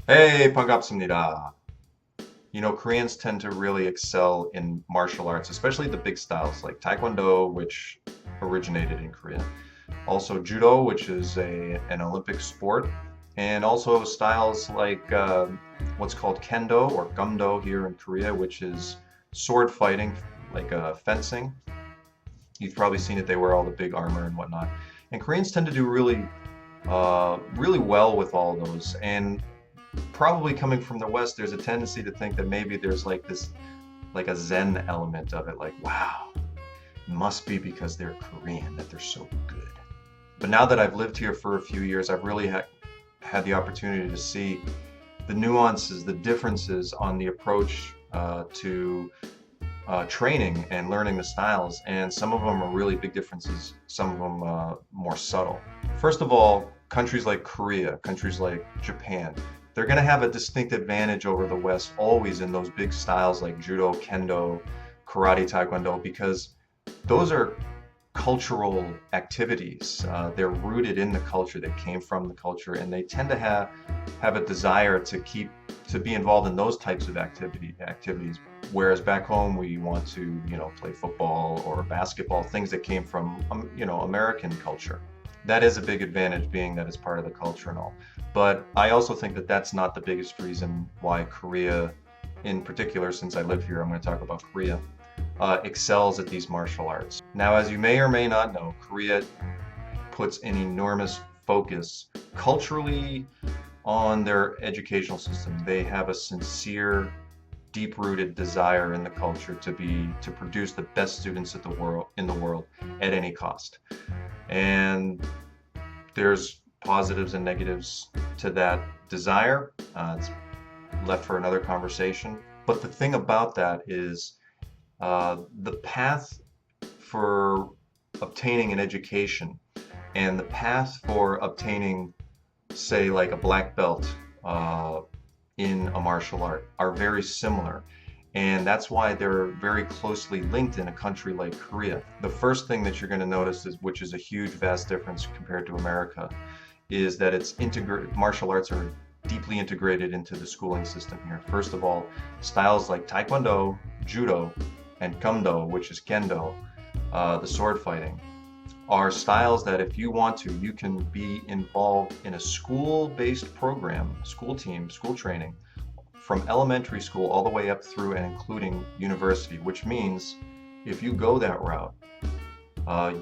Hey, 반갑습니다. Koreans tend to really excel in martial arts, especially the big styles like Taekwondo, which originated in Korea. Also Judo, which is an Olympic sport, and also styles like what's called Kendo or Gumdo here in Korea, which is sword fighting, like fencing. You've probably seen it. They wear all the big armor and whatnot. And Koreans tend to do really well with all those. And probably coming from the West, there's a tendency to think that maybe there's like this, like a Zen element of it, like, wow, it must be because they're Korean that they're so good. But now that I've lived here for a few years, I've really had the opportunity to see the nuances, the differences on the approach to training and learning the styles. And some of them are really big differences, some of them more subtle. First of all, countries like Korea, countries like Japan, they're going to have a distinct advantage over the West always in those big styles like Judo, Kendo, Karate, Taekwondo, because those are cultural activities. They're rooted in the culture, they came from the culture, and they tend to have a desire to be involved in those types of activities. Whereas back home, we want to, play football or basketball, things that came from, American culture. That is a big advantage, being that it's part of the culture and all. But I also think that that's not the biggest reason why Korea, in particular, since I live here, I'm going to talk about Korea, excels at these martial arts. Now, as you may or may not know, Korea puts an enormous focus culturally on their educational system. They have a sincere, deep-rooted desire in the culture to produce the best students in the world at any cost. And there's positives and negatives to that desire. It's left for another conversation. But the thing about that is the path for obtaining an education and the path for obtaining, say, like a black belt in a martial art are very similar. And that's why they're very closely linked in a country like Korea. The first thing that you're going to notice is, which is a huge, vast difference compared to America, is that martial arts are deeply integrated into the schooling system here. First of all, styles like Taekwondo, Judo, and Kendo, which is Kendo, the sword fighting, are styles that if you want to, you can be involved in a school-based program, school team, school training, from elementary school all the way up through and including university, which means if you go that route,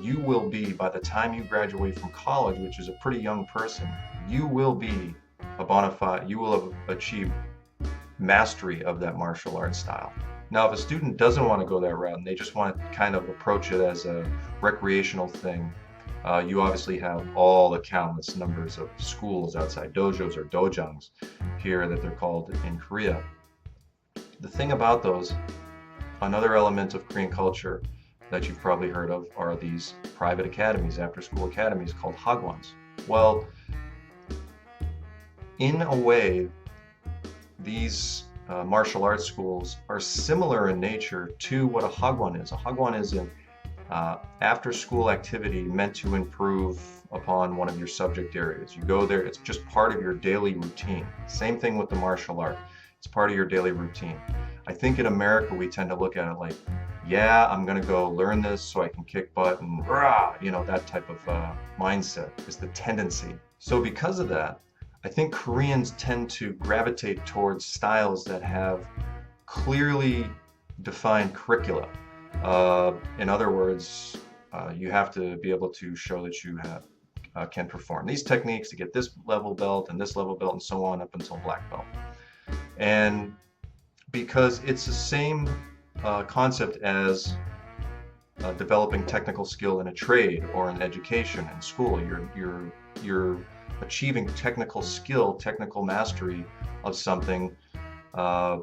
you will be, by the time you graduate from college, which is a pretty young person, you will be a bona fide, you will have achieved mastery of that martial arts style. Now, if a student doesn't want to go that route and they just want to kind of approach it as a recreational thing, you obviously have all the countless numbers of schools outside dojos or dojangs here that they're called in Korea. The thing about those, another element of Korean culture that you've probably heard of, are these private academies, after school academies called hagwons. Well, in a way, these martial arts schools are similar in nature to what a hagwon is. A hagwon is an after-school activity meant to improve upon one of your subject areas. You go there, it's just part of your daily routine. Same thing with the martial art. It's part of your daily routine. I think in America we tend to look at it like, yeah, I'm gonna go learn this so I can kick butt and rah, that type of mindset is the tendency. So because of that, I think Koreans tend to gravitate towards styles that have clearly defined curricula. In other words, you have to be able to show that you can perform these techniques to get this level belt and this level belt and so on up until black belt. And because it's the same concept as developing technical skill in a trade or in education in school. You're achieving technical skill, technical mastery of something, uh,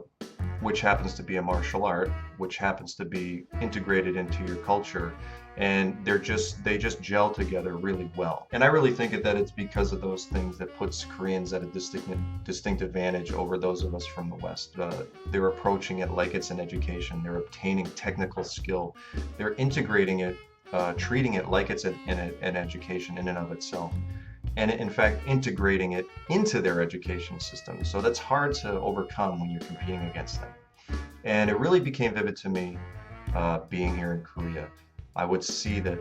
which happens to be a martial art, which happens to be integrated into your culture, and they just gel together really well. And I really think that it's because of those things that puts Koreans at a distinct advantage over those of us from the West. They're approaching it like it's an education. They're obtaining technical skill. They're integrating it, treating it like it's an education in and of itself. and in fact integrating it into their education system. So that's hard to overcome when you're competing against them. And it really became vivid to me being here in Korea. I would see that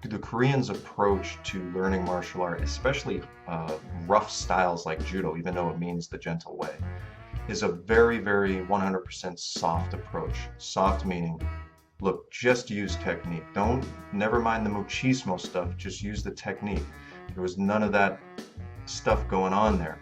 the Koreans' approach to learning martial art, especially rough styles like judo, even though it means the gentle way, is a very, very 100% soft approach. Soft meaning, look, just use technique. Never mind the machismo stuff, just use the technique. There was none of that stuff going on there.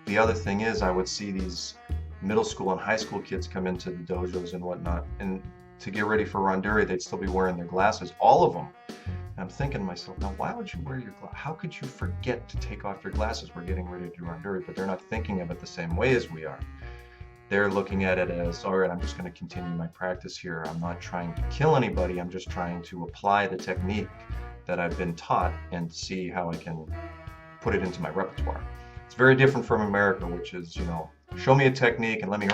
The other thing is, I would see these middle school and high school kids come into the dojos and whatnot, and to get ready for randori, they'd still be wearing their glasses, all of them. And I'm thinking to myself, now why would you wear your glasses? How could you forget to take off your glasses? We're getting ready to do randori, but they're not thinking of it the same way as we are. They're looking at it as, all right, I'm just going to continue my practice here. I'm not trying to kill anybody. I'm just trying to apply the technique that I've been taught and see how I can put it into my repertoire. It's very different from America, which is, show me a technique and let me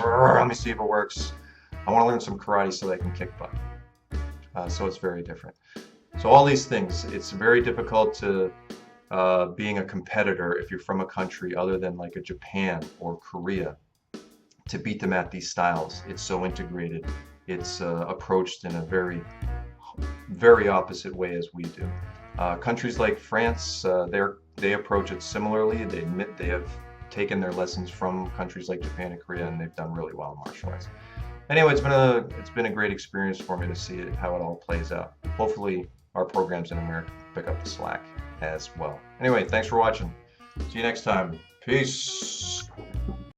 see if it works. I want to learn some karate so that I can kick butt. So it's very different. So all these things, it's very difficult to being a competitor if you're from a country other than like a Japan or Korea to beat them at these styles. It's so integrated. It's approached in a very, very opposite way as we do. Countries like France, they approach it similarly. They admit they have taken their lessons from countries like Japan and Korea, and they've done really well in martial arts. Anyway, it's been a great experience for me to see how it all plays out. Hopefully, our programs in America pick up the slack as well. Anyway, thanks for watching. See you next time. Peace.